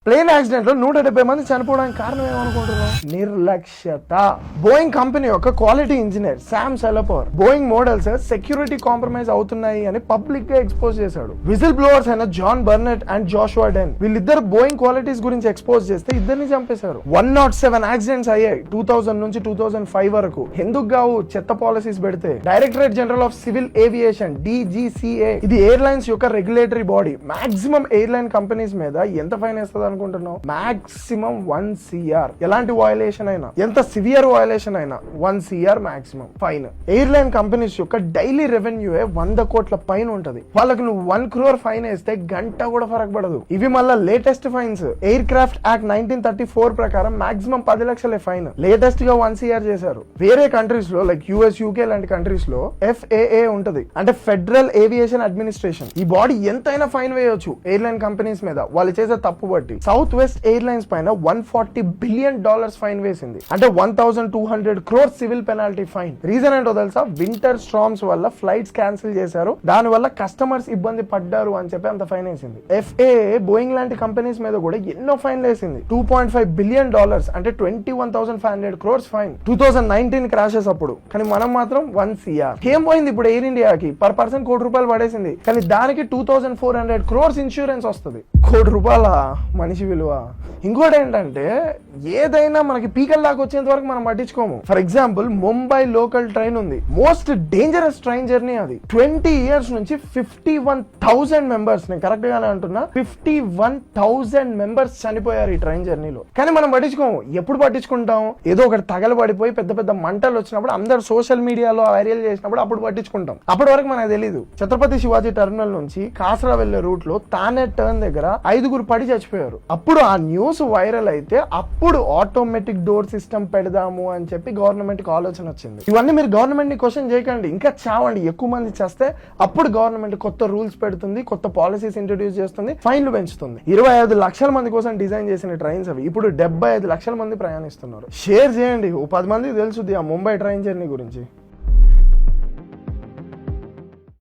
Plane accident లో 170 మంది చనిపోవడానికి కారణం ఏమనుకుంటున్నాం? నిర్లక్ష్యత. బోయింగ్ కంపెనీ యొక్క quality engineer Sam Salehpour Boeing models security compromise అవుతున్నాయి అని పబ్లిక్ గా ఎక్స్పోజ్ చేశాడు. విజిల్ బ్లోవర్స్ అయిన John Barnett and Joshua Dean వీళ్ళిద్దరు బోయింగ్ క్వాలిటీస్ గురించి ఎక్స్పోజ్ చేస్తే ఇద్దరిని చంపేశారు. 107 యాక్సిడెంట్స్ అయ్యాయి 2000 నుంచి 2005 వరకు. ఎందుకు గావు చెత్త పాలసీస్ పెడితే? Directorate general of civil aviation DGCA ఇది ఎయిర్లైన్స్ యొక్క regulatory body. Maximum airline companies మీద ఎంత ఫైన్ వేస్తుంది అనుకుంటున్నావు? Maximum 1 CR. ఎలాంటి వయలేషన్ అయినా, ఎంత సివియర్ వయలేషన్ అయినా 1 CR maximum fine. Airline companies యొక్క డైలీ రెవెన్యూ 100 కోట్ల పైన ఉంటది. వాళ్ళకి నువ్వు 1 crore ఫైన్ వేస్తే గంట కూడా ఫరక్ పడదు. ఇవి మళ్ళా latest fines. Air craft act 1934 ప్రకారం మాక్సిమం 10 లక్షలే ఫైన్. లేటెస్ట్ గా 1 CR చేశారు. వేరే కంట్రీస్ లో లైక్ US UK లాంటి కంట్రీస్ లో FAA ఉంటది, అంటే ఫెడరల్ ఏవియేషన్ అడ్మినిస్ట్రేషన్. ఈ బాడీ ఎంతైనా ఫైన్ వేయొచ్చు ఎయిర్లైన్ కంపెనీస్ మీద వాళ్ళు చేసే తప్పు బట్టి. సౌత్ వెస్ట్ ఎయిర్లైన్స్ పైన $140 బిలియన్ ఫైన్ వేసింది, అంటే 1200 crores civil penalty fine. Reason ఏంటో తెలుసా? వింటర్ స్టార్మ్స్ వల్ల ఫ్లైట్స్ క్యాన్సిల్ చేశారు, దాని వల్ల కస్టమర్స్ ఇబ్బంది పడ్డారు అని చెప్పి అంత ఫైన్ వేసింది. FAA బోయింగ్ లాంటి కంపెనీస్ మీద కూడా ఎన్నో ఫైన్ వేసింది. $2.5 బిలియన్, అంటే 21,500 crores ఫైన్ 2019 క్రాషెస్ అప్పుడు. కానీ మనం మాత్రం 1 CR. ఏం పోయింది ఇప్పుడు ఎయిర్ ఇండియాకి? పర్ పర్సన్ ₹1 పడేసింది, కానీ దానికి 2400 crores ఇన్సూరెన్స్ వస్తుంది. ₹1 మనిషి విలువ. ఇంకోటి ఏంటంటే ఏదైనా మనకి పీకల్ దాకా వచ్చేంత వరకు మనం పట్టించుకోము. For example Mumbai local train ఉంది, మోస్ట్ డేంజరస్ ట్రైన్ జర్నీ అది. 20 years నుంచి 51,000 మెంబర్స్, నేను కరెక్ట్ గానే అంటున్నా, 51,000 మెంబర్స్ చనిపోయారు ఈ ట్రైన్ జర్నీలో. కానీ మనం పట్టించుకోము. ఎప్పుడు పట్టించుకుంటాం? ఏదో ఒకటి తగలబడిపోయి పెద్ద పెద్ద మంటలు వచ్చినప్పుడు, అందరు సోషల్ మీడియాలో వైరల్ చేసినప్పుడు అప్పుడు పట్టించుకుంటాం. అప్పటి వరకు మనకు తెలియదు. ఛత్రపతి శివాజీ టెర్మినల్ నుంచి కాసరా వెళ్లే రూట్ లో తానే టర్న్ దగ్గర 5 పడి చచ్చిపోయారు. అప్పుడు ఆ న్యూస్ వైరల్ అయితే అప్పుడు ఆటోమేటిక్ డోర్ సిస్టమ్ పెడదాము అని చెప్పి గవర్నమెంట్ కి ఆలోచన వచ్చింది. ఇవన్నీ మీరు గవర్నమెంట్ ని క్వశ్చన్ చేయకండి, ఇంకా చావండి. ఎక్కువ మంది చేస్తే అప్పుడు గవర్నమెంట్ కొత్త రూల్స్ పెడుతుంది, కొత్త పాలసీస్ ఇంట్రడ్యూస్ చేస్తుంది, ఫైన్లు పెంచుతుంది. 25 లక్షల మంది కోసం డిజైన్ చేసిన ట్రైన్స్ అవి. ఇప్పుడు 75 లక్షల మంది ప్రయాణిస్తున్నారు. షేర్ చేయండి, 10 మందికి తెలుసుద్ది ఆ ముంబై ట్రైన్ జర్నీ గురించి.